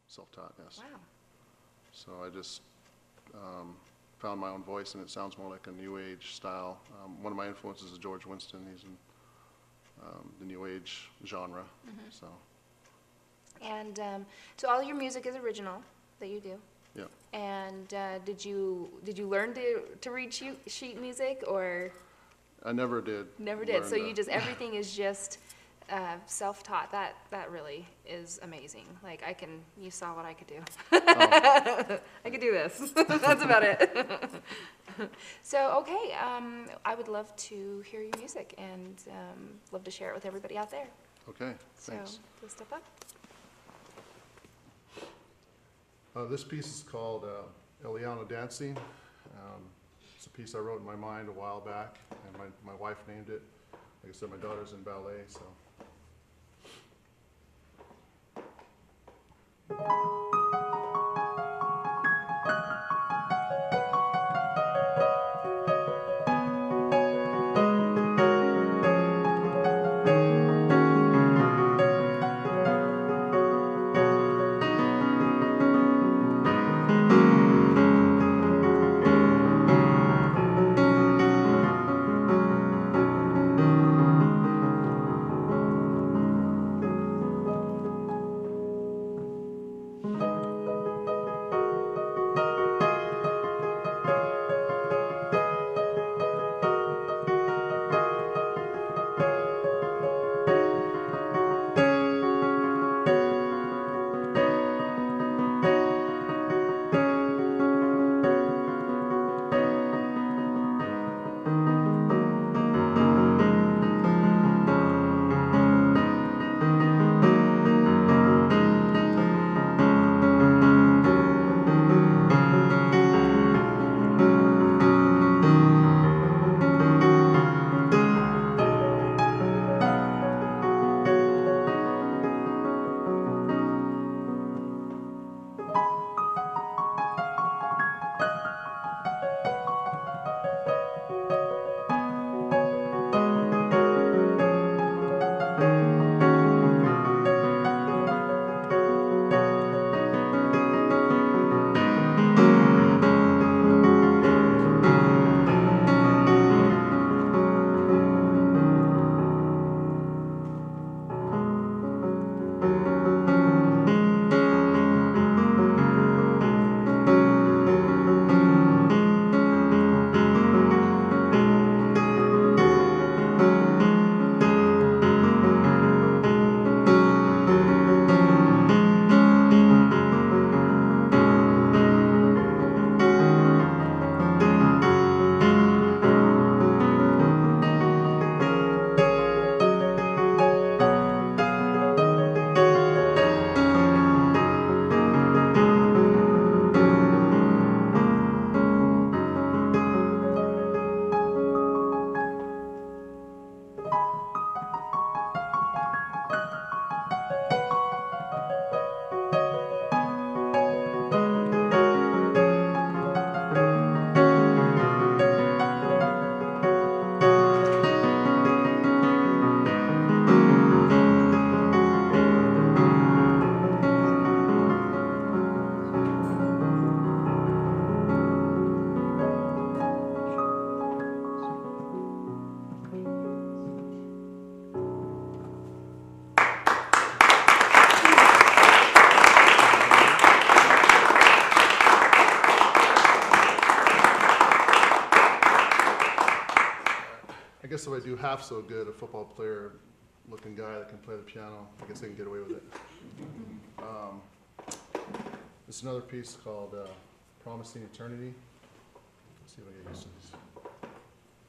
Self-taught, yes. Wow. So I just found my own voice, and it sounds more like a New Age style. One of my influences is George Winston. He's in the New Age genre. So And so all your music is original that you do. yeah, And did you learn to read sheet music, or I never did. never did? So learn you just everything is just self-taught. That really is amazing. Like you saw what I could do. Oh, I could do this. That's about it. So okay, I would love to hear your music and love to share it with everybody out there. okay, So thanks. please step up. This piece is called Eliano Dancing. It's a piece I wrote in my mind a while back, and my wife named it. Like I said, my daughter's in ballet, so. I guess if I do half so good, a football player looking guy that can play the piano, I guess I can get away with it. This is another piece called Promising Eternity. Let's see if I get used to this.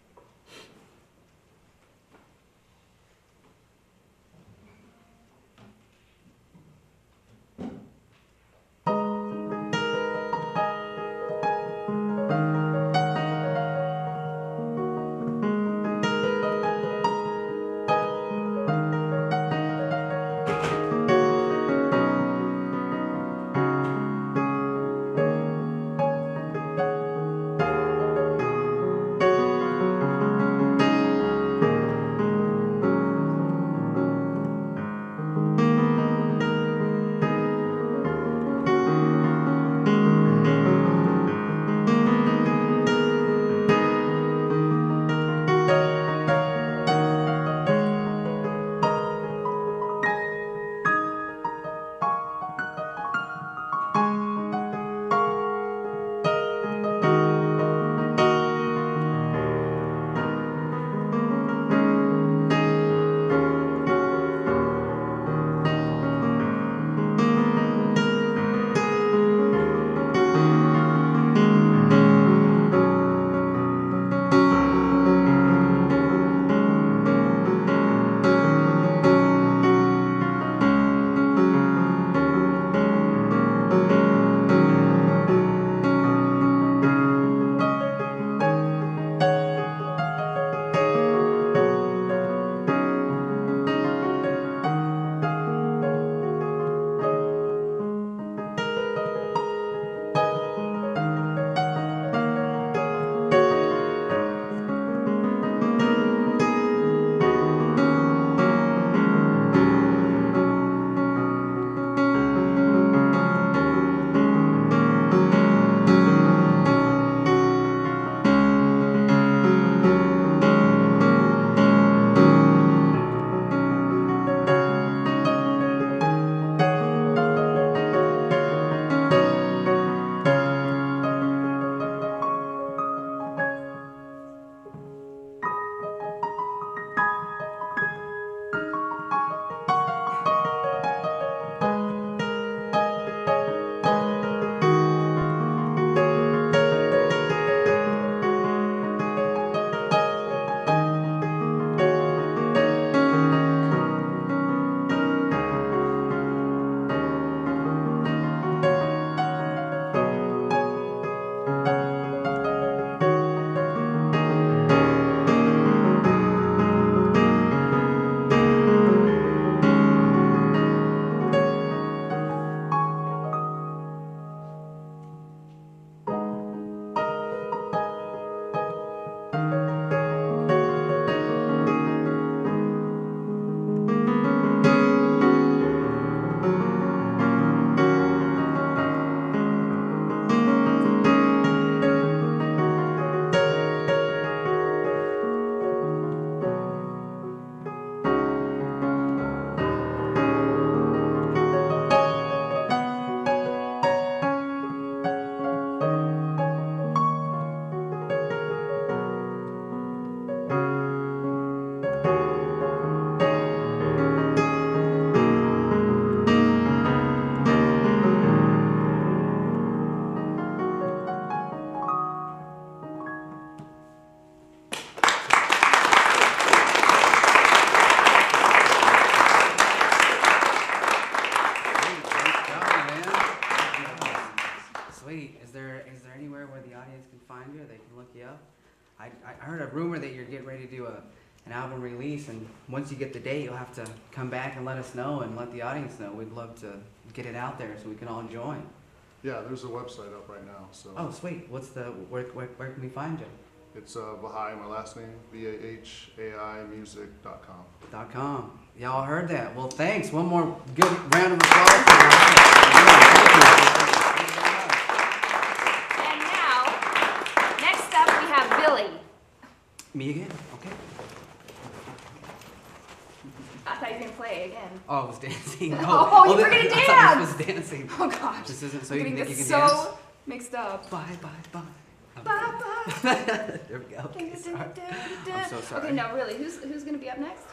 Sweet. Is there anywhere where the audience can find you? They can look you up. I heard a rumor that you're getting ready to do an album release, and once you get the date, you'll have to come back and let us know and let the audience know. We'd love to get it out there so we can all join. Yeah, there's a website up right now, so. Oh, sweet. Where can we find you? It's Vahai, my last name, VAHAI music.com. .com. Y'all heard that. Well, thanks. One more good round of applause for And now, next up we have Billy. me again. Okay. I thought you were going to play again. Oh, I was dancing. Oh, you were gonna I thought dance! I was dancing. Oh gosh. This isn't so I'm you getting can this dance. so mixed up. Bye, bye, bye. Bye bye. There we go. Okay, sorry. I'm so sorry. Okay, no, really, who's going to be up next?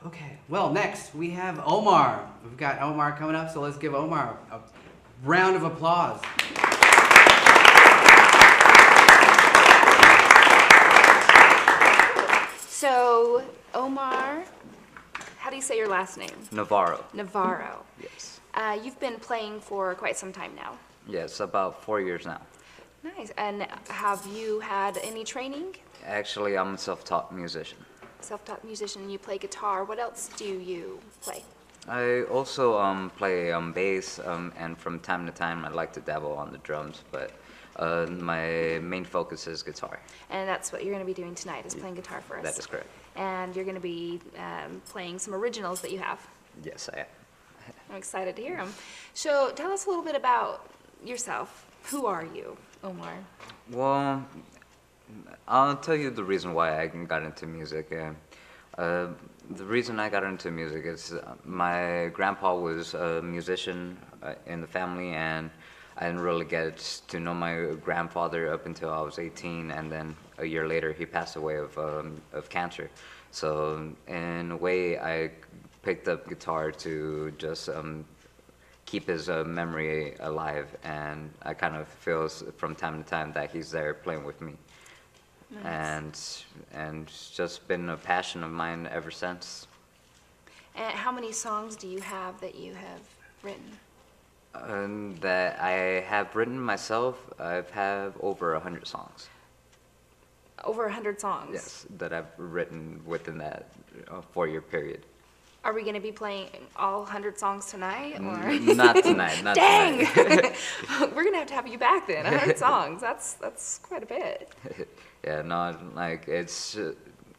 Okay. Well, next we have Omar. We've got Omar coming up, so let's give Omar a round of applause. So, Omar, how do you say your last name? Navarro. Navarro. Yes. You've been playing for quite some time now. Yes, about 4 years now. Nice. And have you had any training? Actually, I'm a self-taught musician. Self-taught musician, you play guitar. What else do you play? I also play bass, and from time to time I like to dabble on the drums, but my main focus is guitar. And that's what you're going to be doing tonight, is playing guitar for us. That is correct. And you're going to be playing some originals that you have. Yes, I am. I'm excited to hear them. So tell us a little bit about yourself. Who are you, Omar? Well, I'll tell you the reason why I got into music. The reason I got into music is my grandpa was a musician in the family, and I didn't really get to know my grandfather up until I was 18, and then a year later he passed away of cancer. So in a way, I picked up guitar to just keep his memory alive, and I kind of feel from time to time that he's there playing with me. Nice. And it's just been a passion of mine ever since. And how many songs do you have that you have written? That I have written myself, I've have over 100 songs. Over 100 songs? Yes, that I've written within that 4-year period. Are we going to be playing all 100 songs tonight? Or? Not tonight, not Dang! tonight. We're going to have you back then. 100 songs. That's quite a bit. Yeah, no, like it's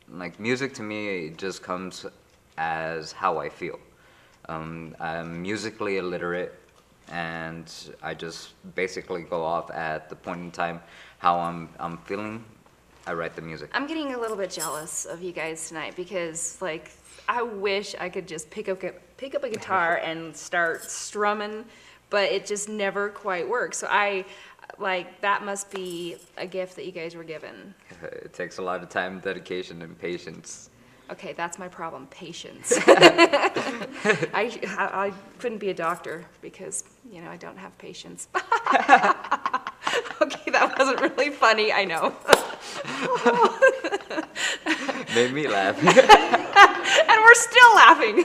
like music to me, it just comes as how I feel. I'm musically illiterate, and I just basically go off at the point in time how I'm feeling. I write the music. I'm getting a little bit jealous of you guys tonight because, like, I wish I could just pick up a guitar and start strumming, but it just never quite works. So that must be a gift that you guys were given. It takes a lot of time, dedication, and patience. Okay, that's my problem, patience. I couldn't be a doctor because, I don't have patience. Okay, that wasn't really funny, I know. Made me laugh. And we're still laughing.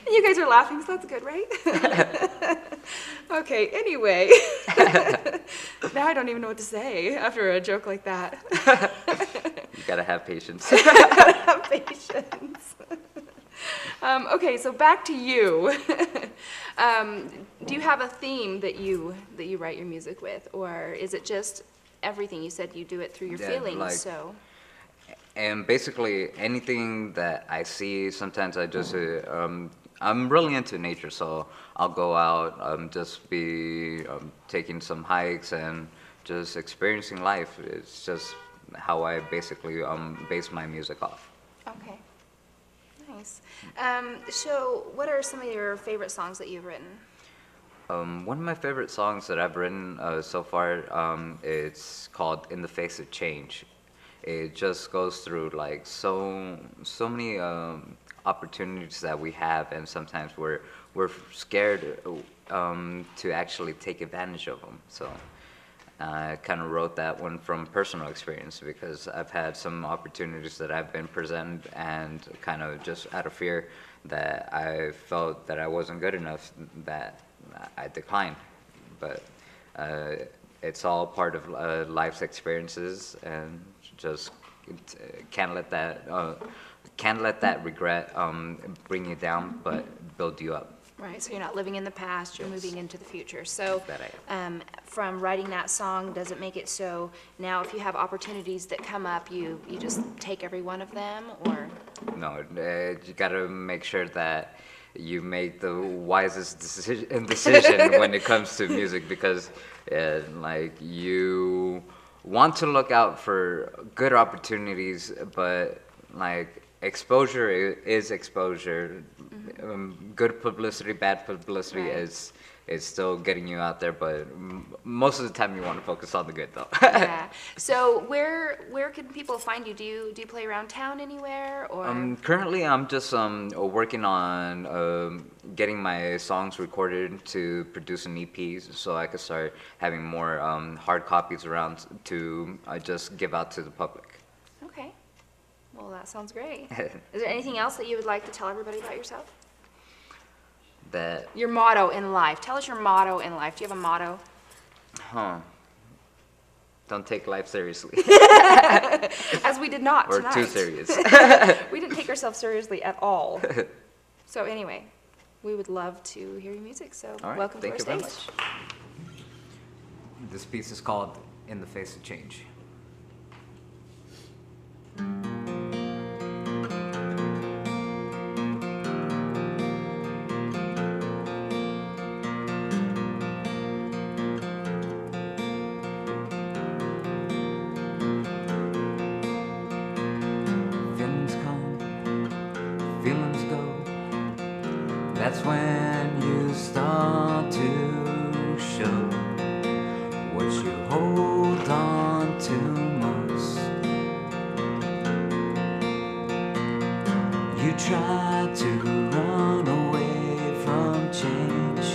And you guys are laughing, so that's good, right? Okay, anyway. Now I don't even know what to say after a joke like that. You gotta have patience. Have patience. Okay, so back to you. Do you have a theme that you write your music with, or is it just everything? You said you do it through your Yeah, feelings, like- so. And basically anything that I see, sometimes I just, I'm really into nature, so I'll go out, just be taking some hikes and just experiencing life. It's just how I basically base my music off. Okay, nice. So what are some of your favorite songs that you've written? One of my favorite songs that I've written so far, it's called In the Face of Change. it just goes through like so many opportunities that we have, and sometimes we're scared to actually take advantage of them. So I kind of wrote that one from personal experience, because I've had some opportunities that I've been presented, and kind of just out of fear that I felt that I wasn't good enough, that I declined. But it's all part of life's experiences, and just can't let that regret bring you down, but build you up. Right, so you're not living in the past, you're Yes. moving into the future. So, That from writing that song, does it make it so now if you have opportunities that come up, you just take every one of them, or? No, you gotta make sure that you make the wisest decision when it comes to music, because like you want to look out for good opportunities, but like exposure is exposure. Good publicity, bad publicity Right. is still getting you out there, but most of the time you want to focus on the good though. Yeah. So where can people find you? Do you play around town anywhere, or? Currently, I'm just working on getting my songs recorded to produce an EP, so I could start having more hard copies around to just give out to the public. Okay. Well, that sounds great. Is there anything else that you would like to tell everybody about yourself? That, Your motto in life. Tell us your motto in life. Do you have a motto? don't take life seriously As we did not or tonight. too serious. We didn't take ourselves seriously at all. So anyway, we would love to hear your music. So All right, welcome to thank our you very stage. This piece is called In the Face of Change. Feelings come, feelings go. That's when you start to show what you hold on to most. You try to run away from change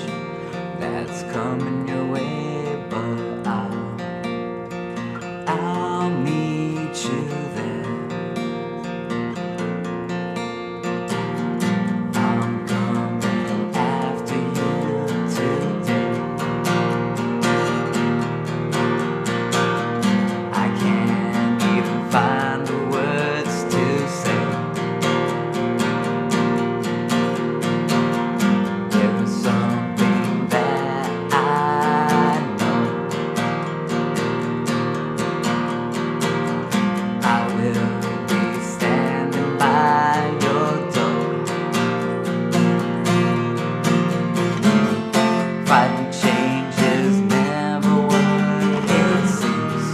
that's coming your way, but I'll meet you there. I'm coming after you today. I can't even find the words to say. There is something that I know. I will be standing by your door. Fighting change is never what it seems.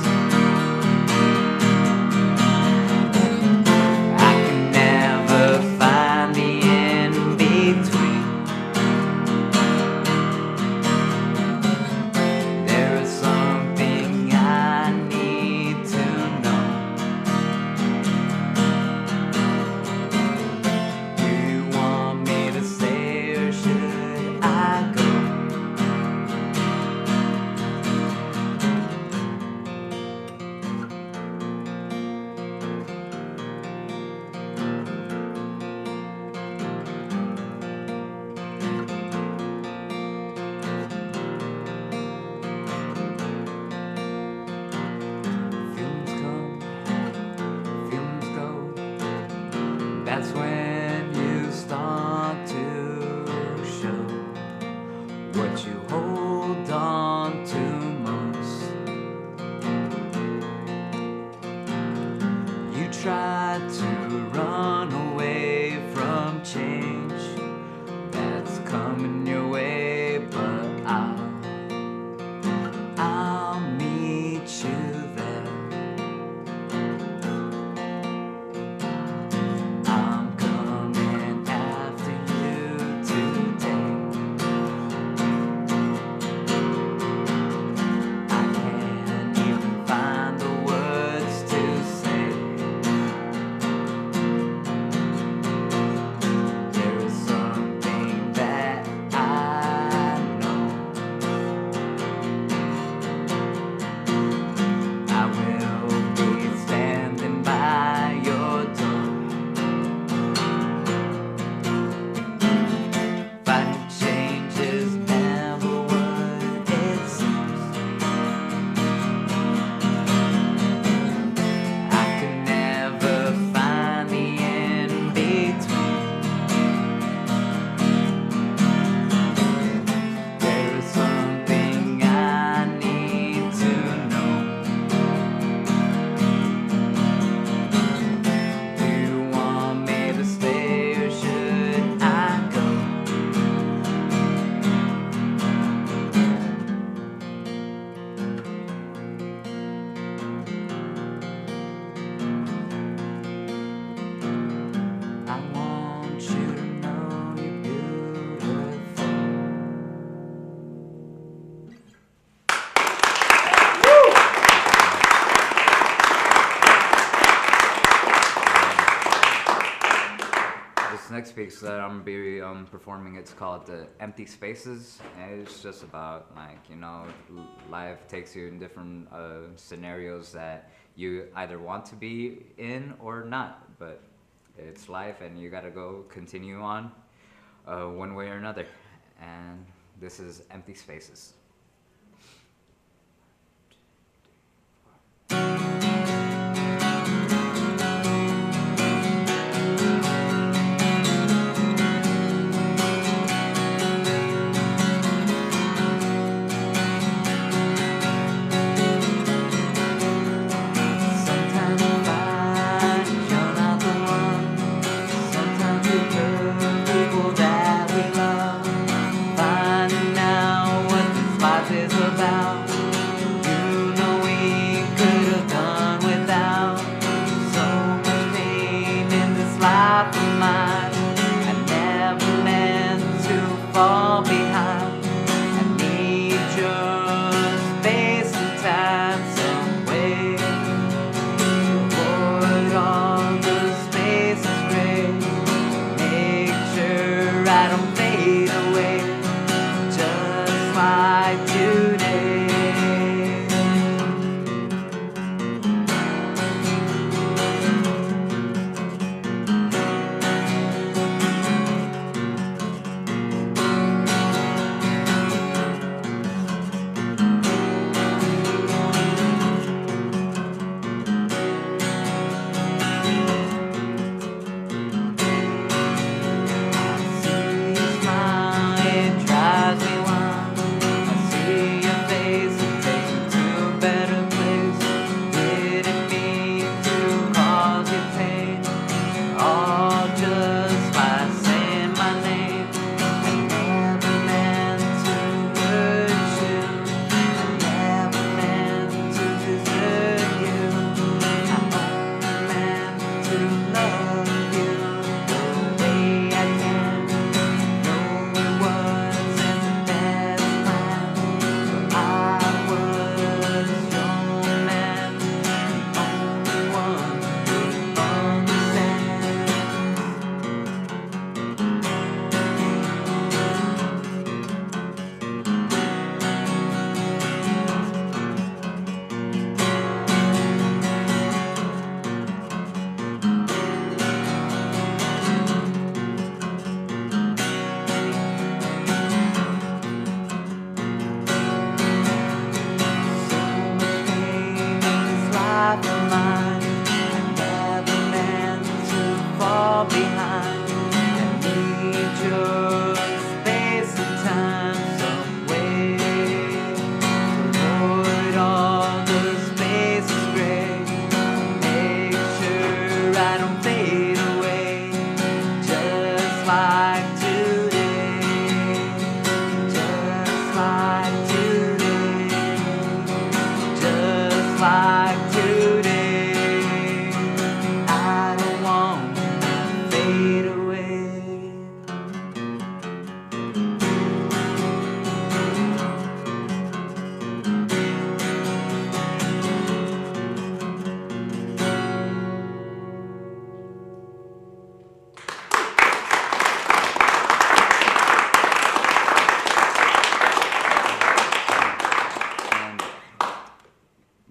I can never find the in between. There is something I need to know. Do you want me to stay or should I go? Feelings come, feelings go. That's when you start to show what you hold on to most. You try to run away from change that's coming your way, but I'll meet you there. I'm coming after you today. I can't even find the words to say. This next piece that I'm gonna be performing, it's called Empty Spaces, and it's just about like, you know, life takes you in different scenarios that you either want to be in or not, but it's life and you gotta go continue on one way or another. And this is Empty Spaces.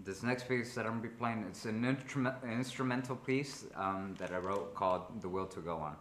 This next piece that I'm gonna be playing, it's an instrumental piece that I wrote called "The Will to Go On."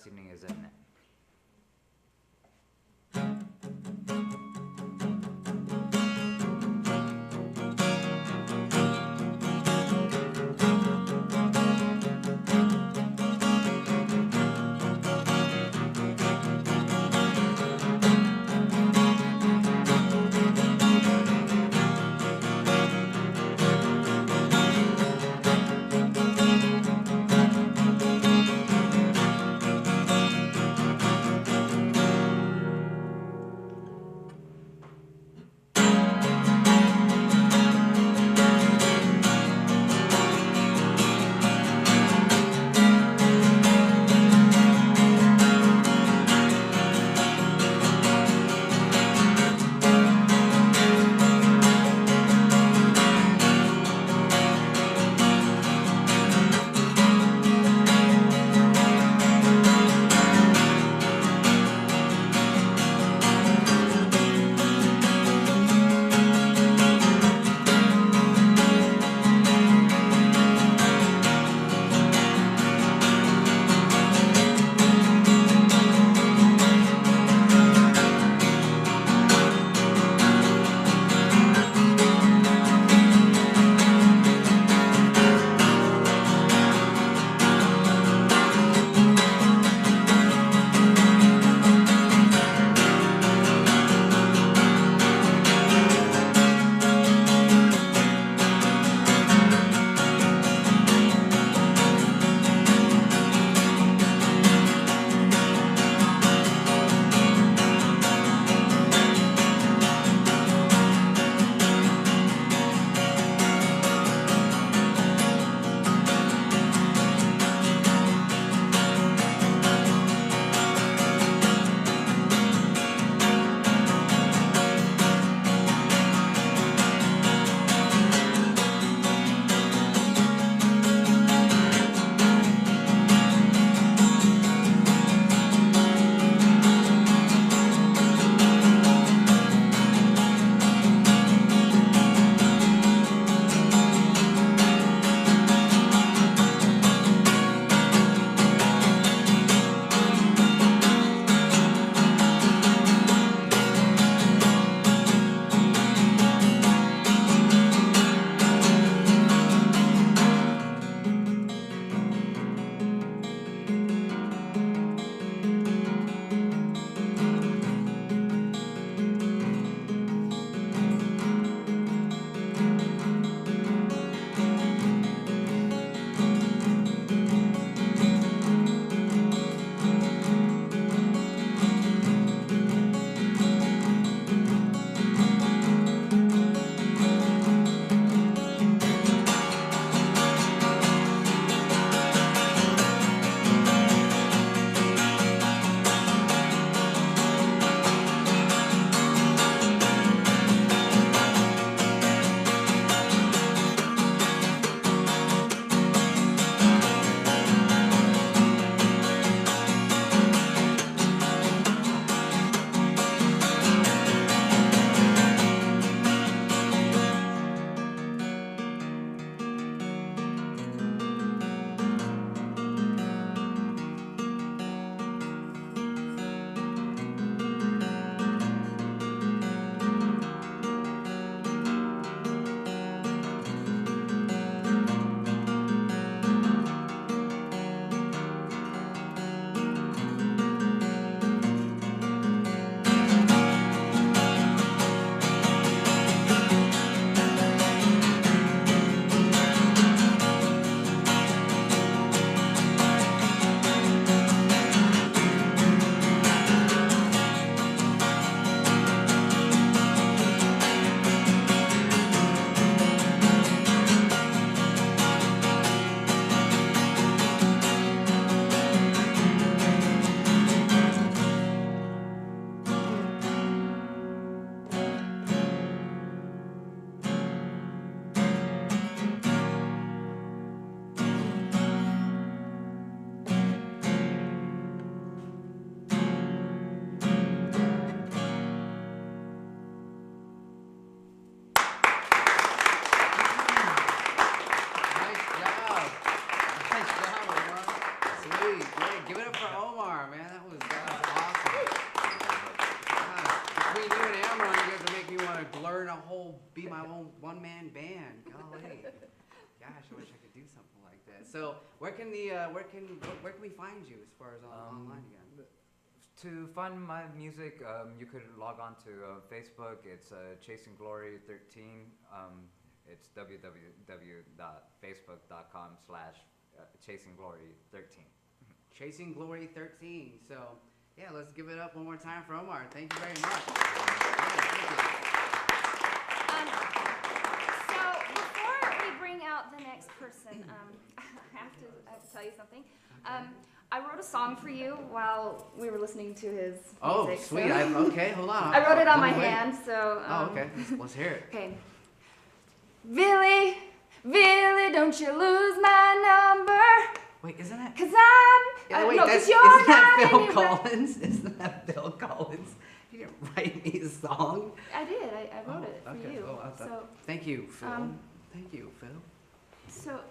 Destiny is in it. be my own one-man band. Golly. Gosh, I wish I could do something like that. So where can we find you as far as online again? To find my music, you could log on to Facebook. It's Chasing Glory 13. It's www.facebook.com/chasingglory13. Chasing Glory 13. So yeah, let's give it up one more time for Omar. Thank you very much. So before we bring out the next person, I have to tell you something. I wrote a song for you while we were listening to his music. Oh, sweet. so- Okay, hold on. I wrote it on my Wait. hand, so. Oh, okay. Let's hear it. Okay. Billy, Billy, don't you lose my number, Wait, isn't that? 'cause I'm, Wait, no, that's, 'cause you're isn't that not Phil any re- Collins? Isn't that Phil Collins? You didn't write me a song. I did, I wrote it for okay. you. Oh, I thought- So, Thank you, Phil. Um, Thank you, Phil.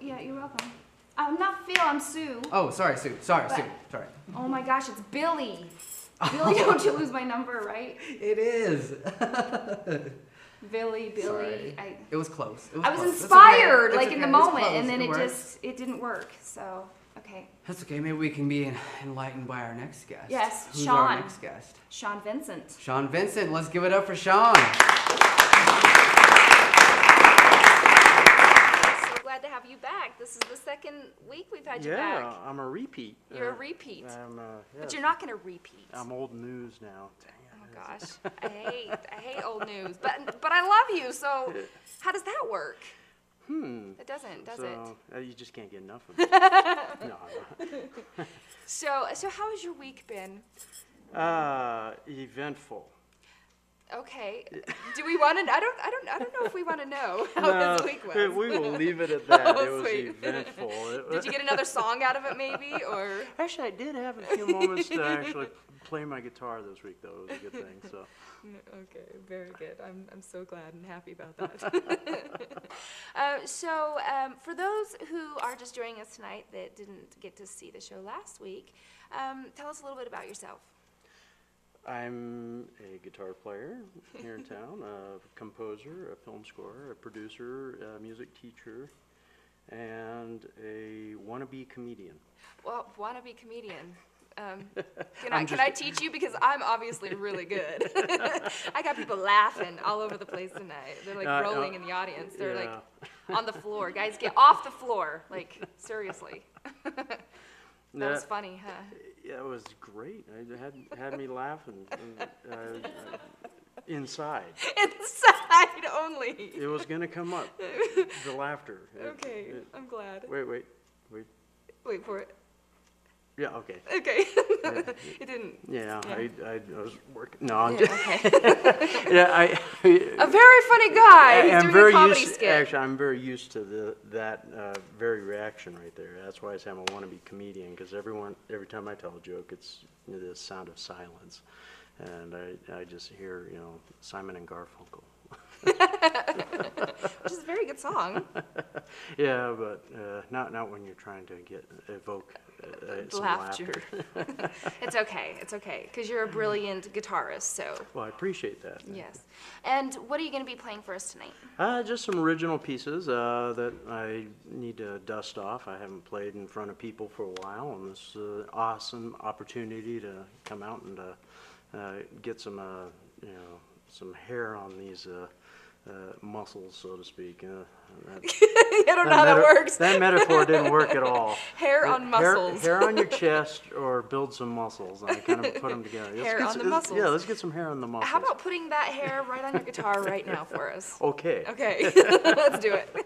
yeah, you're welcome. I'm not Phil, I'm Sue. Oh, sorry, Sue. Sorry, What? Sue. Sorry. Oh my gosh, it's Billy. Billy, don't you lose my number, right? It is. Billy, Sorry. I It was close. It was close. That's inspired, okay. like That's in the okay. It's moment, close. and then it works. didn't work. So, okay. That's okay. Maybe we can be enlightened by our next guest. Yes, Who's our Sean. next guest? Sean Vincent. Sean Vincent. Let's give it up for Sean. So glad to have you back. This is the second week we've had you Yeah, back. I'm a repeat. You're a repeat, I'm, but yes, you're not going to repeat. I'm old news now. Dang it. Oh gosh, I hate old news, but I love you. So how does that work? It doesn't, does it? So you just can't get enough of it. No. So how has your week been? Eventful. Okay. Do we want to? I don't know if we want to know how his week was. We will leave it at that. Oh, It was sweet. eventful. Did you get another song out of it, maybe, or? Actually, I did have a few moments to actually play my guitar this week, though. It was a good thing. So. Okay, very good. I'm so glad and happy about that. For those who are just joining us tonight that didn't get to see the show last week, tell us a little bit about yourself. I'm a guitar player here in town, a composer, a film scorer, a producer, a music teacher, and a wannabe comedian. Well, wannabe comedian. Can I teach you, because I'm obviously really good. I got people laughing all over the place tonight. They're like rolling in the audience. They're like on the floor. Guys, get off the floor. Like, seriously. That was funny, huh? Yeah, it was great. It had me laughing inside. Inside only. It was gonna come up, the laughter. Okay, I'm glad. Wait. Wait for it. Yeah, okay. Okay. It didn't. Yeah, Yeah. I was working. No, I'm Yeah, just. okay. Yeah, A very funny guy. He's I'm doing very a comedy used. skit. Actually, I'm very used to that very reaction right there. That's why I say I'm a wannabe comedian, because every time I tell a joke, it's the sound of silence, and I just hear Simon and Garfunkel. Which is a very good song. Yeah, but not when you're trying to evoke some laughter. It's okay. It's okay, because you're a brilliant guitarist. So Well, I appreciate that. yes. And what are you going to be playing for us tonight? Just some original pieces that I need to dust off. I haven't played in front of people for a while, and this is an awesome opportunity to come out and get some hair on these muscles, so to speak. I don't know how that works. That metaphor didn't work at all. Hair on muscles. Hair on your chest, or build some muscles, and I kind of put them together. Hair on the muscles. Yeah, let's get some hair on the muscles. How about putting that hair right on your guitar right now for us? Okay. Okay, let's do it. There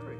we go.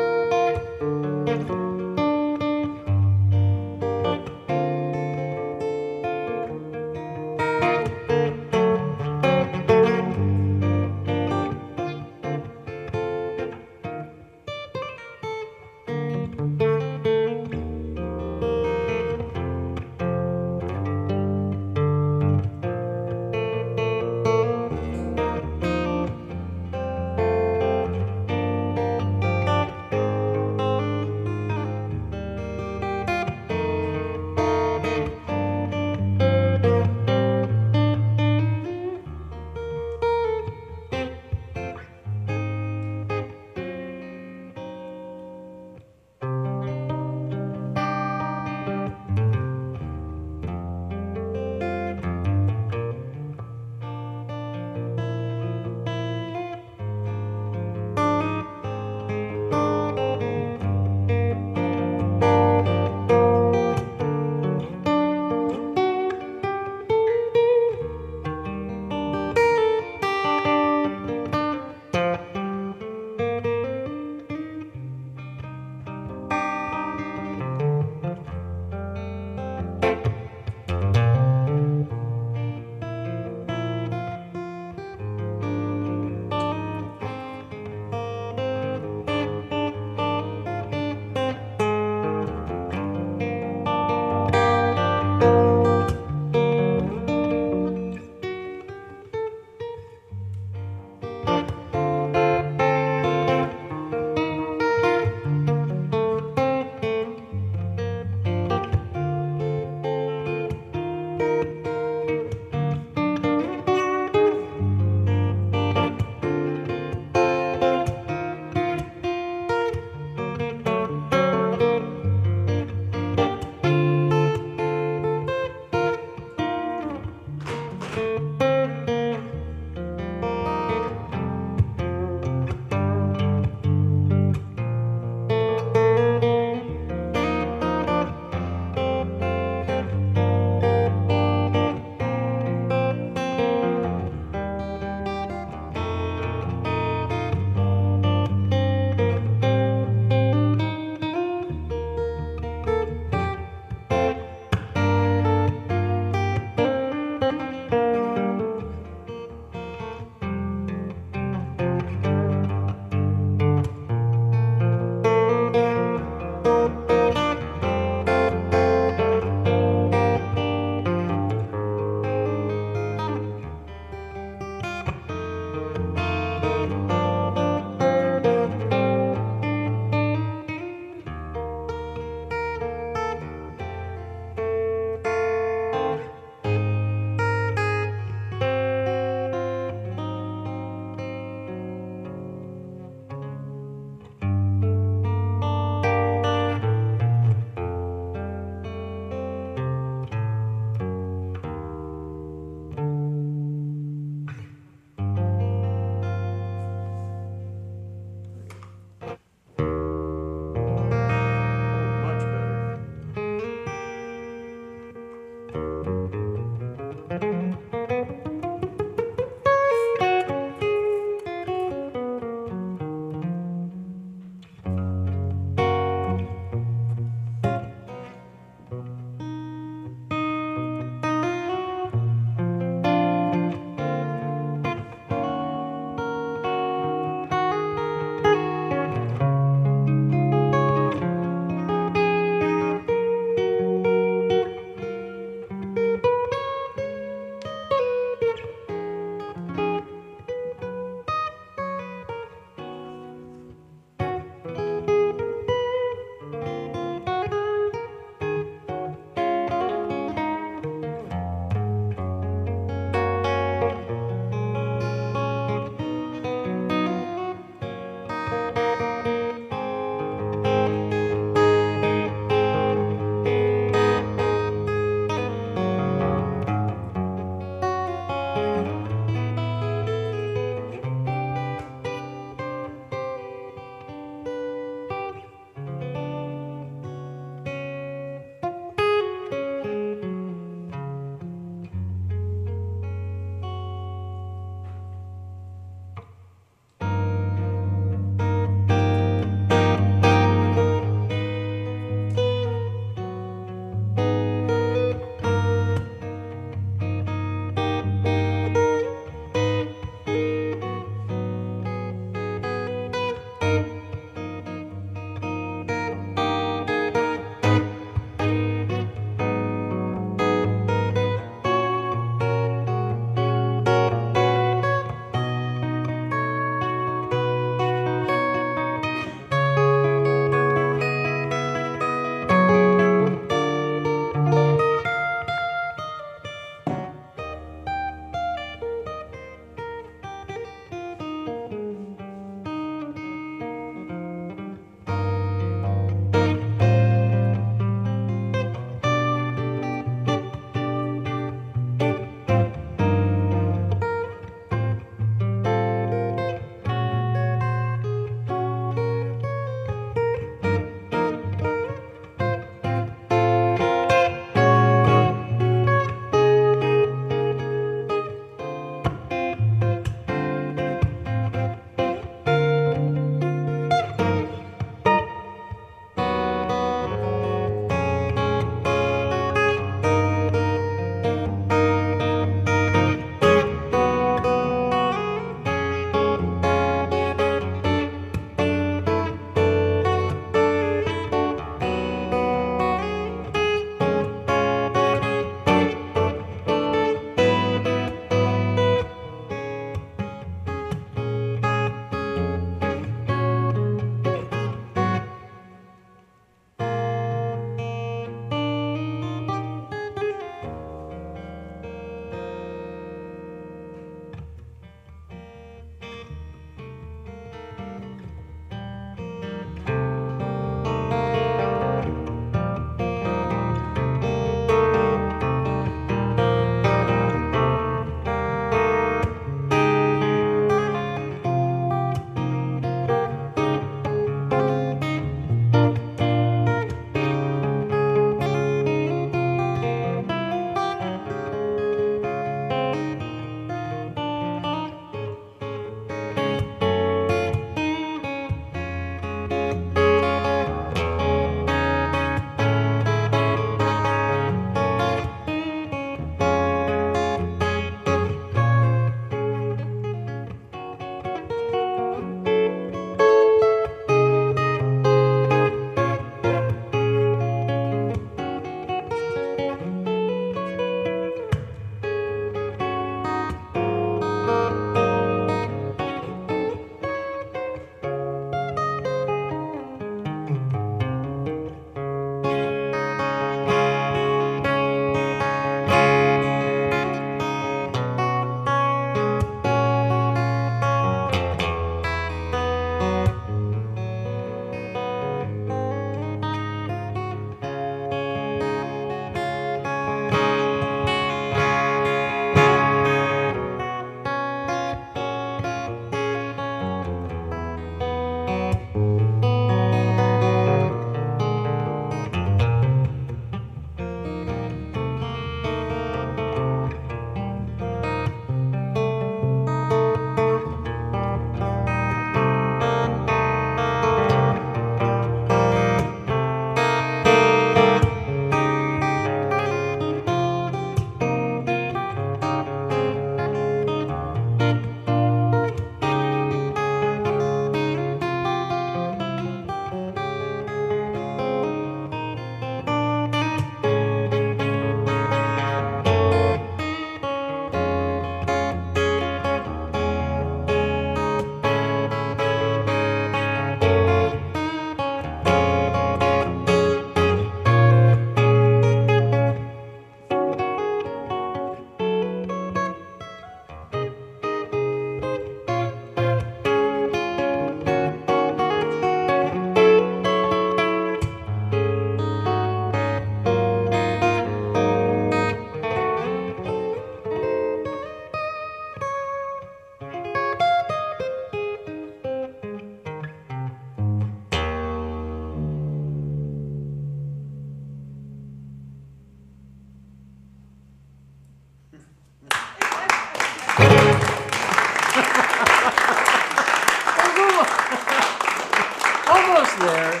Almost there.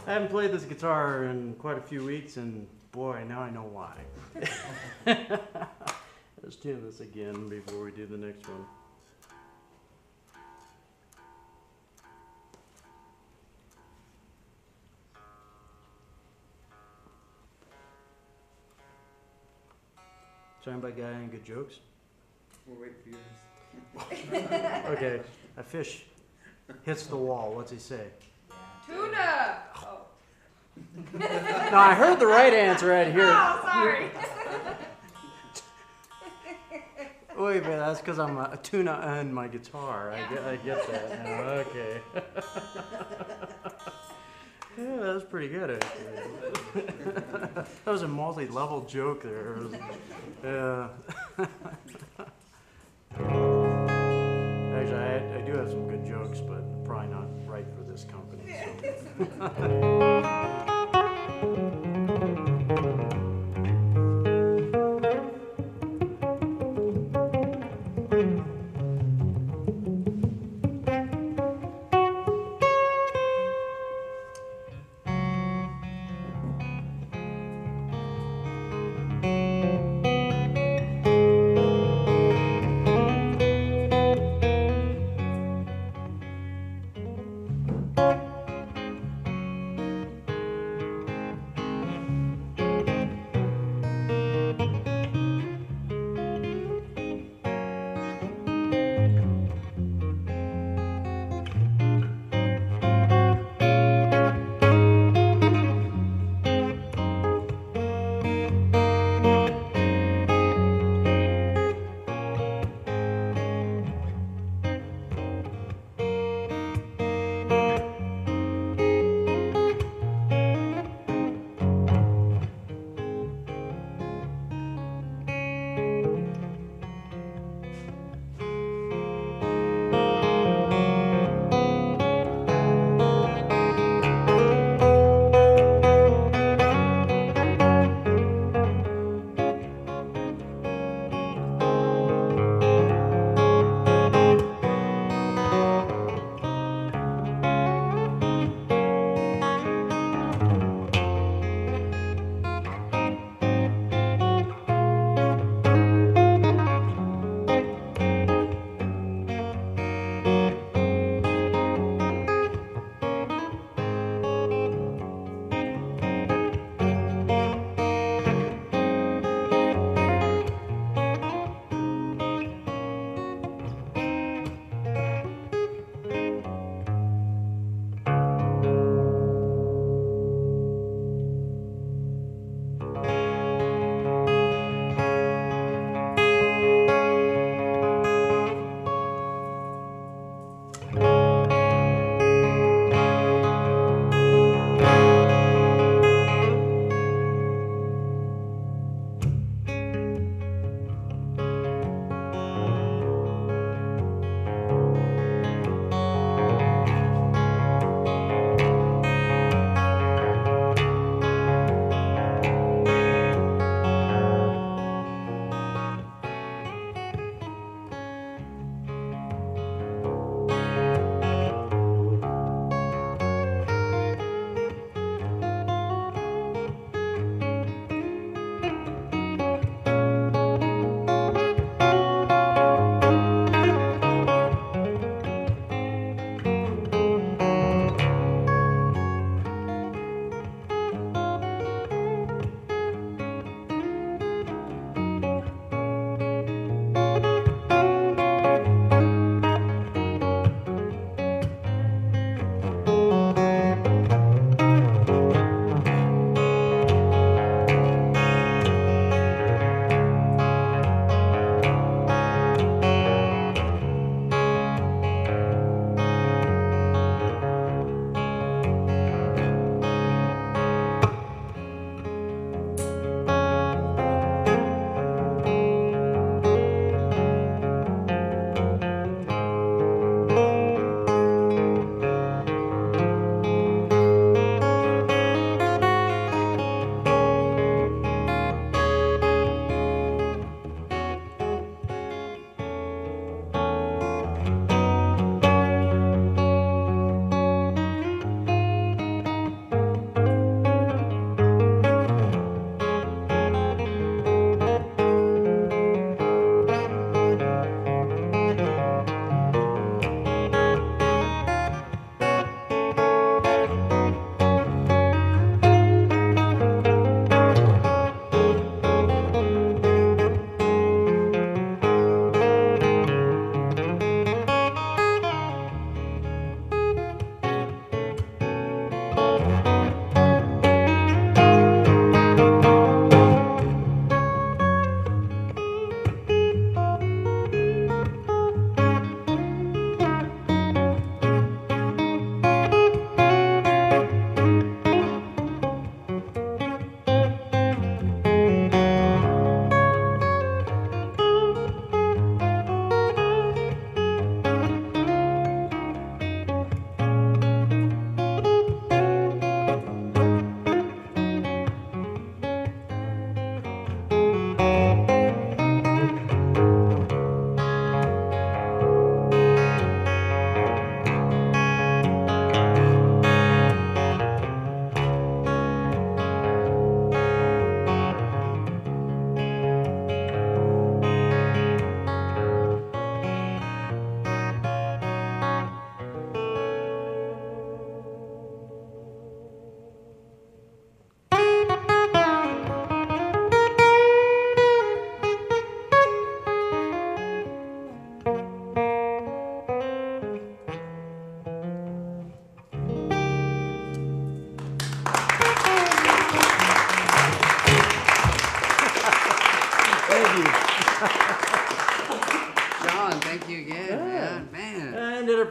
I haven't played this guitar in quite a few weeks, and boy, now I know why. Let's tune this again before we do the next one. So anybody got any good jokes? We'll wait for yours. Okay, a fish hits the wall. What's he say? Tuna! No, I heard the right answer right here. Oh, sorry. Wait a minute, that's because I'm a tuna and my guitar. I get that now. Okay. Yeah, that was pretty good, actually. That was a multi-level joke there. Yeah. Actually, I do have some good jokes, but probably not right for this company.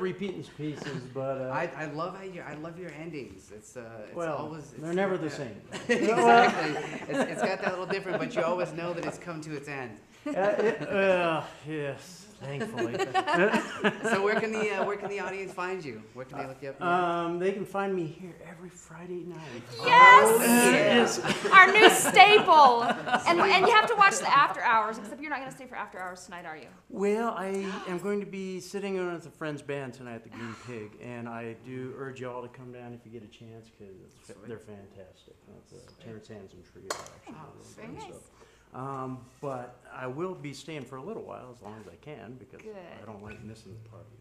repeating pieces, but, I love your endings. It's well, always they're never the same. exactly. It's got that little different, but you always know that it's come to its end. Yes, thankfully. So where can the audience find you? Where can they look you up? They can find me here every Friday night. Yes! Our new staple. And you have to watch the after hours, except you're not going to stay for after hours tonight, are you? Well, I am going to be sitting in with a friend's band tonight at the Green Pig, and I do urge you all to come down if you get a chance, because they're fantastic. It's a Terrence Hansen trio, actually. Very nice. But I will be staying for a little while, as long as I can, because Good. I don't like missing the party.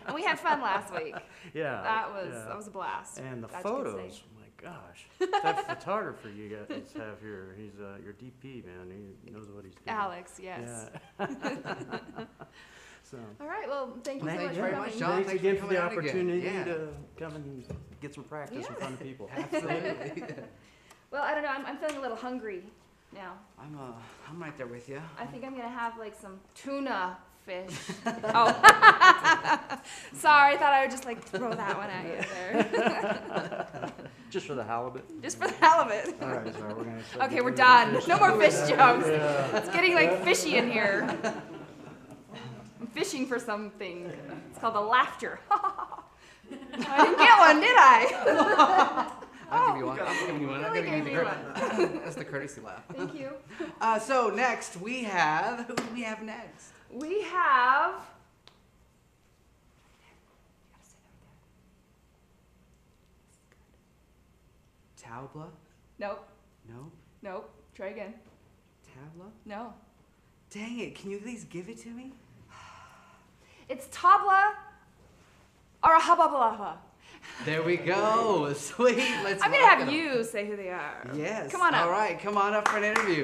And we had fun last week. Yeah. That yeah. was a blast. And the Glad you could photos, stay. my gosh. That photographer you guys have here, he's your DP, man. He knows what he's doing. Alex, yes. Yeah. So, All right, well, thank you so Thank much you for very coming. much, John. thanks thanks again for for the coming out again. opportunity Yeah. to come and get some practice in front of people. Absolutely. Well, I don't know, I'm feeling a little hungry now. I'm right there with you. I think I'm gonna have like some tuna fish. Oh, sorry, I thought I would just like throw that one at you there. Just for the halibut. Just for the hell of it. All right, sorry, we're gonna start Okay, we're getting done. into No more fish jokes. Yeah. It's getting like fishy in here. I'm fishing for something. It's called the laughter. I didn't get one, did I? I'll give you one. I'm giving you one. I'm Really giving you gave the me courtesy. That's the courtesy laugh. Thank you. So next who do we have next? We have. Tabla? Nope. No. Nope. Try again. Tabla? No. Dang it! Can you at least give it to me? It's tabla or a hubba. There we go. Sweet. Let's. I'm gonna rock have it. you say who they are. Yes. Come on up. All right. Come on up for an interview.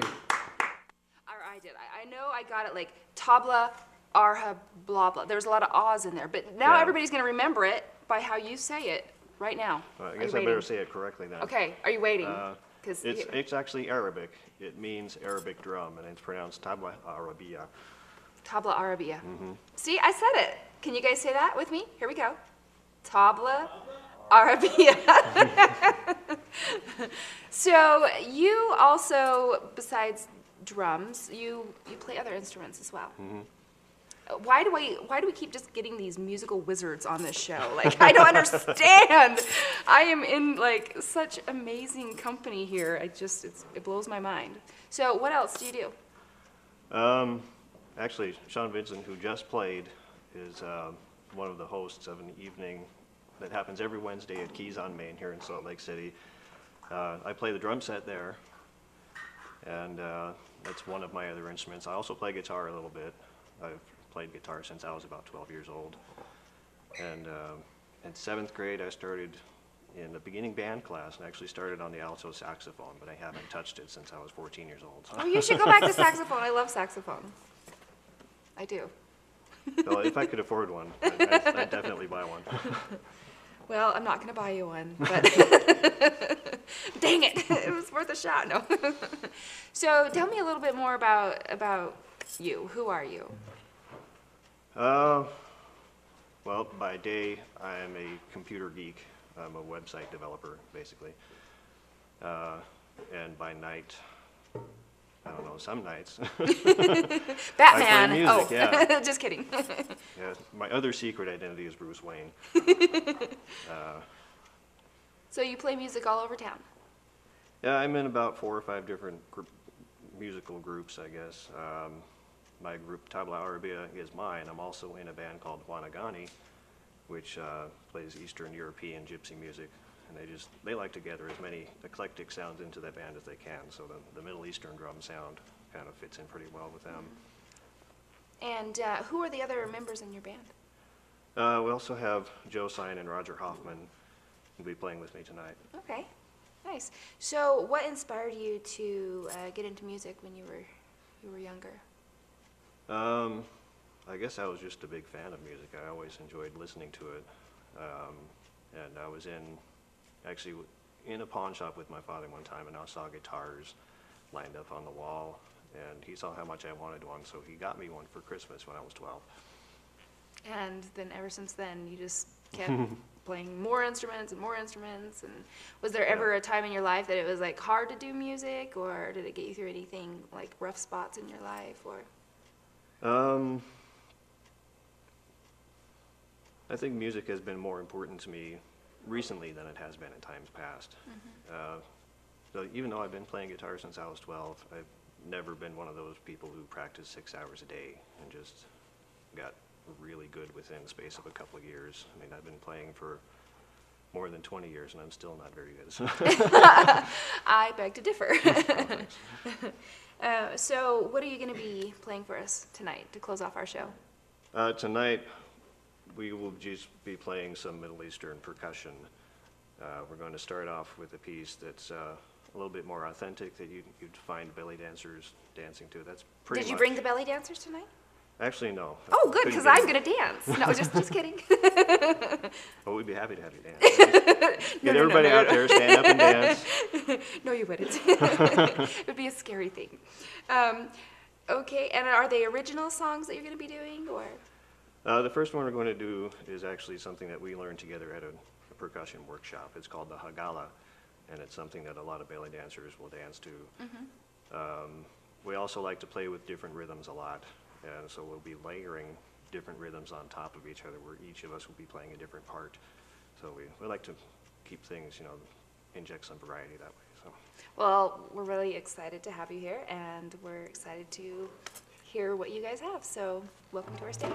I did. I know I got it like tabla, arha, blah blah. There's a lot of ahs in there, but now Yeah. everybody's gonna remember it by how you say it right now. Well, I Are you guess I waiting? better say it correctly then. Okay. Are you waiting? Uh, Because It's actually Arabic. It means Arabic drum, and it's pronounced tabla arabia. tabla arabia. Mm-hmm. See, I said it. Can you guys say that with me? Here we go. Tabla arabia. So you also, besides drums, you play other instruments as well. Mm-hmm. Why do we keep just getting these musical wizards on this show? Like, I don't understand. I am in like such amazing company here. It blows my mind. So what else do you do? Actually, Sean Vincent, who just played, is one of the hosts of an evening that happens every Wednesday at Keys on Main here in Salt Lake City. I play the drum set there, and that's one of my other instruments. I also play guitar a little bit. I've played guitar since I was about 12 years old. And in 7th grade, I started in the beginning band class and actually started on the alto saxophone, but I haven't touched it since I was 14 years old. Oh, you should go back to saxophone. I love saxophone. I do. So if I could afford one, I'd definitely buy one. Well, I'm not going to buy you one, but dang it, it was worth a shot. No. So tell me a little bit more about you. Who are you? Well, by day, I am a computer geek. I'm a website developer, basically. And by night, I don't know, some nights. Batman. music, Oh, yeah. just kidding. Yeah, my other secret identity is Bruce Wayne. So you play music all over town. Yeah, I'm in about 4 or 5 different musical groups, I guess. My group, Tabla Arabia, is mine. I'm also in a band called Wanagani, which plays Eastern European gypsy music. And they like to gather as many eclectic sounds into that band as they can. So the Middle Eastern drum sound kind of fits in pretty well with them. And who are the other members in your band? We also have Joe Sine and Roger Hoffman who'll be playing with me tonight. Okay, nice. So what inspired you to get into music when you were younger? I guess I was just a big fan of music. I always enjoyed listening to it. And I was actually in a pawn shop with my father one time, and I saw guitars lined up on the wall, and he saw how much I wanted one, so he got me one for Christmas when I was 12. And then ever since then, you just kept playing more instruments and more instruments. And was there ever a time in your life that it was like hard to do music, or did it get you through anything like rough spots in your life, or? I think music has been more important to me recently than it has been in times past. So even though I've been playing guitar since I was 12, I've never been one of those people who practiced 6 hours a day and just got really good within the space of a couple of years. I mean, I've been playing for more than 20 years and I'm still not very good. So, I beg to differ. thanks. So what are you going to be playing for us tonight to close off our show? Tonight, we will just be playing some Middle Eastern percussion. We're going to start off with a piece that's a little bit more authentic that you'd find belly dancers dancing to. That's pretty Did you much- bring the belly dancers tonight? Actually, no. Oh, good, Couldn't because get I'm in. going to dance. No, just kidding. Oh, we'd be happy to have you dance. Get everybody out there, stand up and dance. No, you wouldn't. It would be a scary thing. Okay, and are they original songs that you're going to be doing, or? The first one we're going to do is actually something that we learned together at a percussion workshop. It's called the Hagala, and it's something that a lot of belly dancers will dance to. We also like to play with different rhythms a lot, and so we'll be layering different rhythms on top of each other, where each of us will be playing a different part. So we like to keep things, inject some variety that way. So. Well, we're really excited to have you here, and we're excited to hear what you guys have. So welcome to our stage.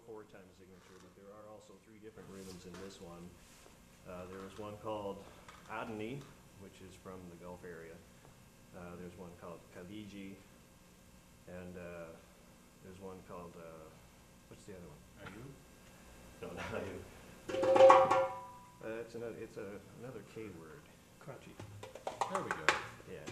chord time signature, but there are also 3 different rhythms in this one. There is one called Adani, which is from the Gulf area. There's one called Khaliji, and there's one called, what's the other one? Ayu? No, not Ayu. It's another K word. Crunchy. There we go. Yeah.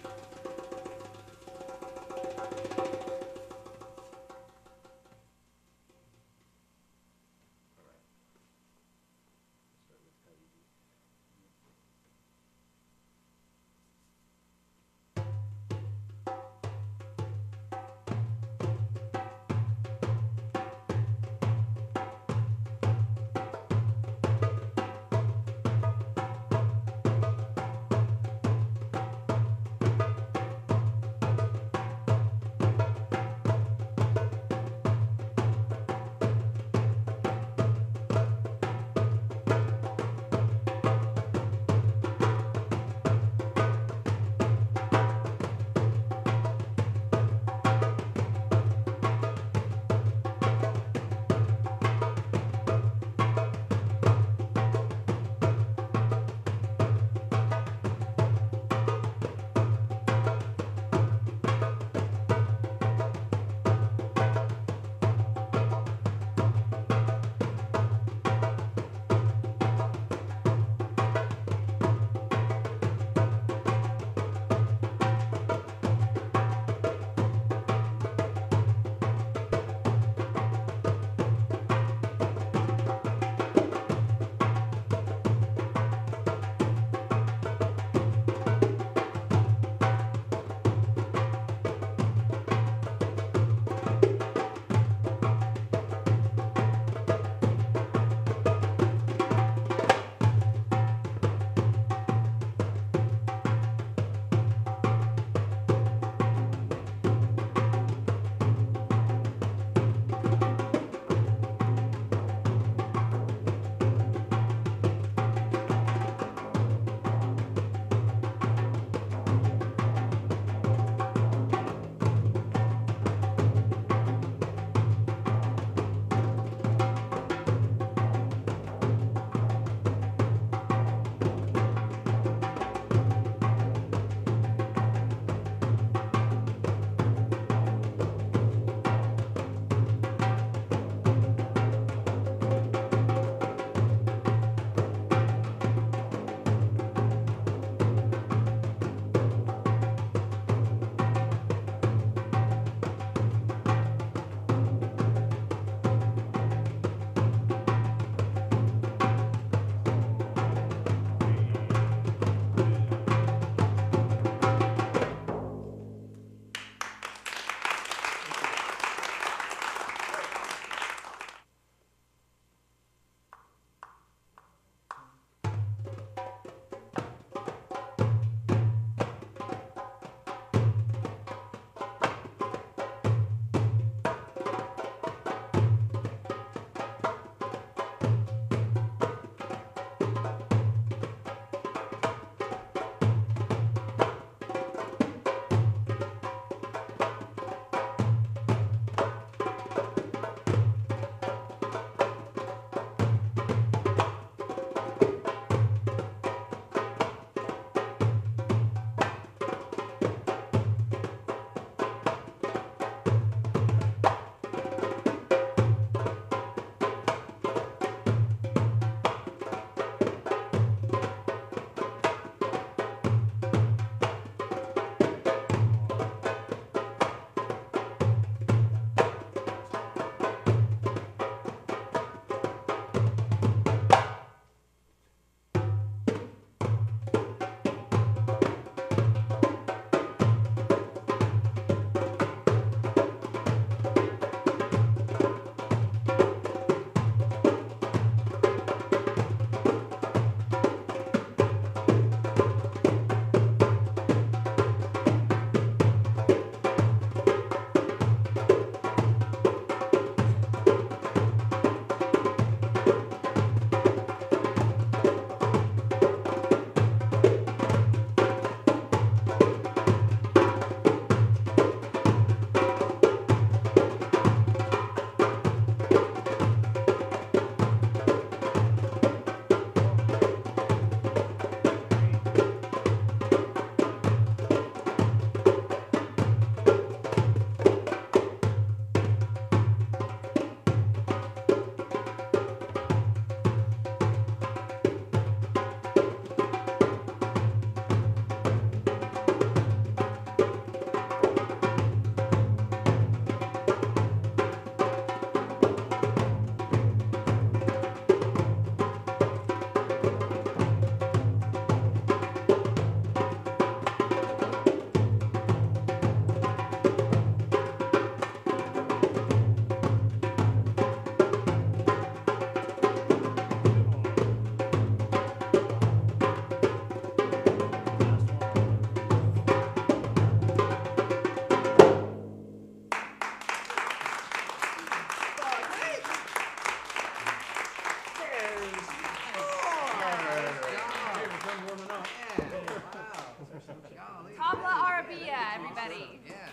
Maddie. Yeah.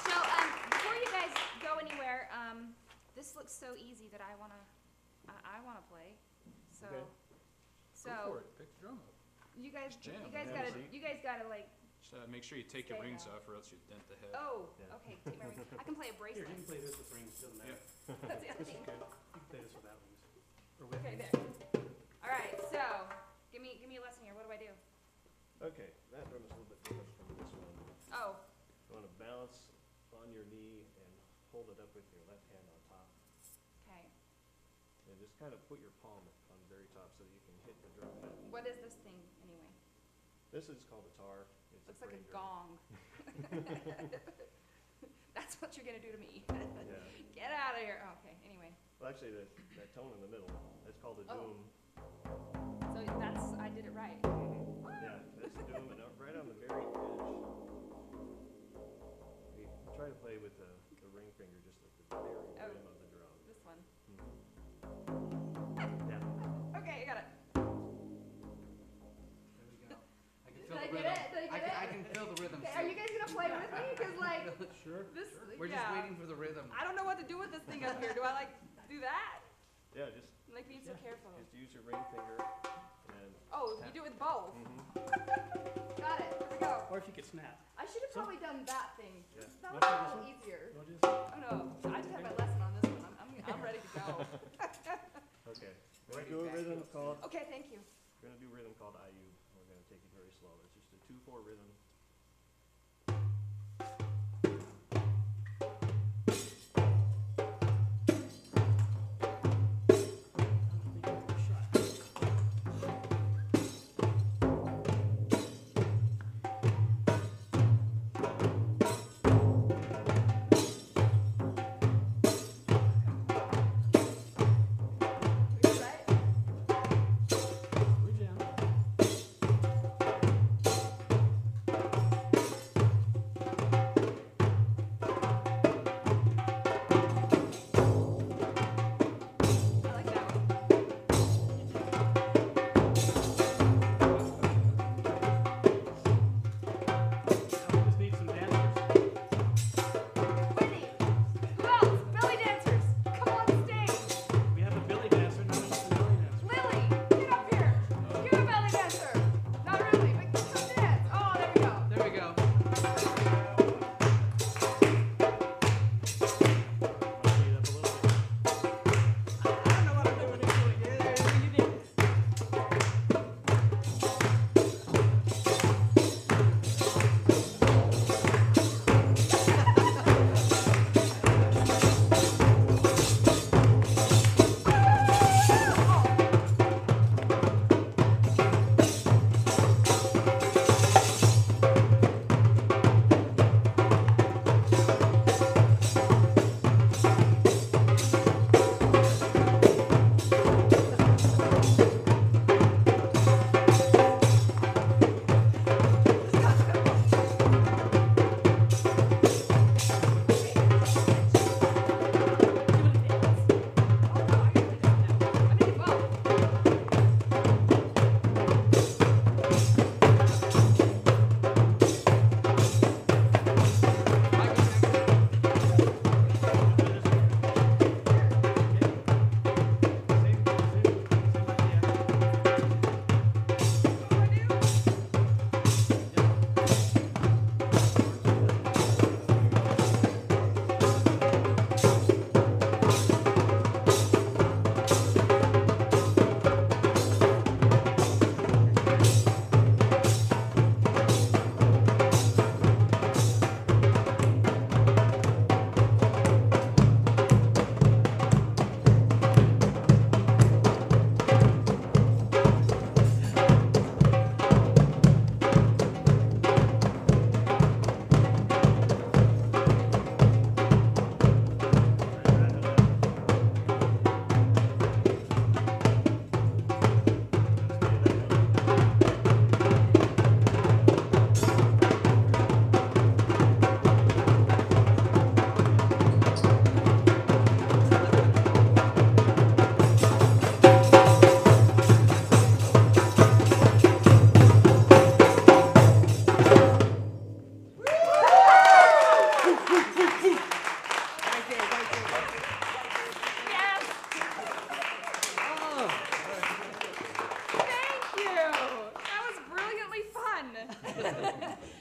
So, before you guys go anywhere, this looks so easy that I wanna play. So, Okay. Go so for it, pick the drum up. you guys, Just jam. you guys Have a gotta, seat. you guys gotta like. Just make sure you take your Stay rings down. off or else you dent the head. Oh, Yeah. okay. Take my ring. I can play a bracelet. play this with rings, doesn't Yeah. That's the other thing. You can play this without rings. Or with Okay, rings. there. All right. So, give me a lesson here. What do I do? Okay, that drum is a little bit different from this one. Oh, You want to balance on your knee and hold it up with your left hand on top. okay. And just kind of put your palm on the very top so that you can hit the drum head. What is this thing anyway? This is called a tar. It's Looks like a brain drum. gong. That's what you're gonna do to me. Yeah. Get out of here. Okay. Anyway, Well, actually, that tone in the middle, that's called a Oh. doom. so I did it right. Yeah, that's the doom, and right on the very edge. We try to play with the ring finger just at the very Oh. rim of the drum. This one. Yeah. Okay, I got it. There we go. I can Did feel I the get rhythm. it? Did I get I it? can feel the rhythm. Okay, are you guys gonna play with me? Cause like Sure. this. We're just yeah. waiting for the rhythm. I don't know what to do with this thing up here. Do I like do that? Yeah, just Like being so careful. use your ring finger and Oh, you do it with both. Mm-hmm. Got it. Here we go. Or if you could snap. I should have probably done that thing. Yeah. That What's was a this little easier. What is it? Oh no, I just had my lesson on this one. I'm ready to go. Okay. We're gonna do a rhythm called, Okay, thank you. we're gonna do a rhythm called Ayub. We're gonna take it very slow. It's just a 2/4 rhythm. Right? We jam.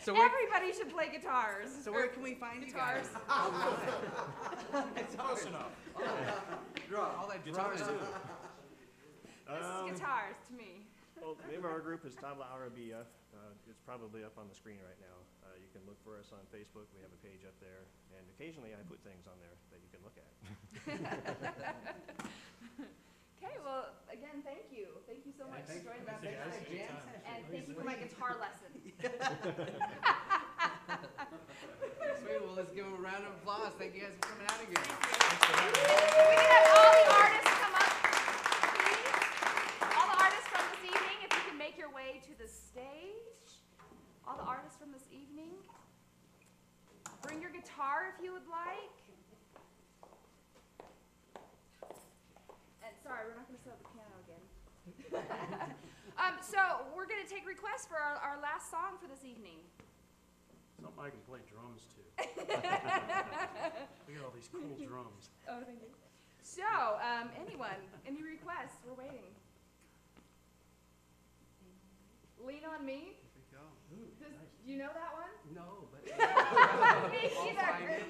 So where, Everybody should play guitars. so where can we find you guys? Close enough. All that drumming. This is guitars to me. Well, the name of our group is Tabla Arabia. It's probably up on the screen right now. You can look for us on Facebook. We have a page up there, and occasionally I put things on there that you can look at. Okay, well, again, thank you. Thank you so much for joining us. Thanks for the jam session. And thank you for my guitar lesson. Sweet, well, let's give them a round of applause. Thank you guys for coming out again. We can have all the artists come up, please. All the artists from this evening, if you can make your way to the stage. All the artists from this evening. Bring your guitar if you would like. And sorry, we're not going to set up the piano again. So we're going to take requests for our last song for this evening. Something I can play drums to. We got all these cool drums. Oh, thank you. So, anyone, any requests? We're waiting. Lean on Me. Do you know that one? No, but Me I'll either. find it.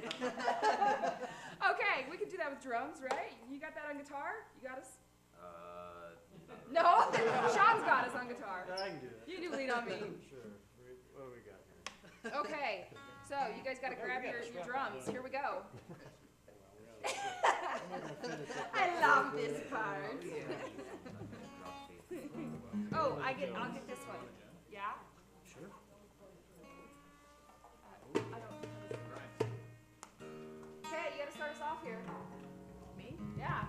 Okay, we can do that with drums, right? You got that on guitar? You got us? No? Sean's got us on guitar. Yeah, I can do that. You do Lean on Me. Sure. What do we got here? Okay, so you guys got to grab your drums. Here we go. I love this part. Oh, I'll get this one. Yeah? Sure. I don't. Okay, you got to start us off here. Me? Yeah.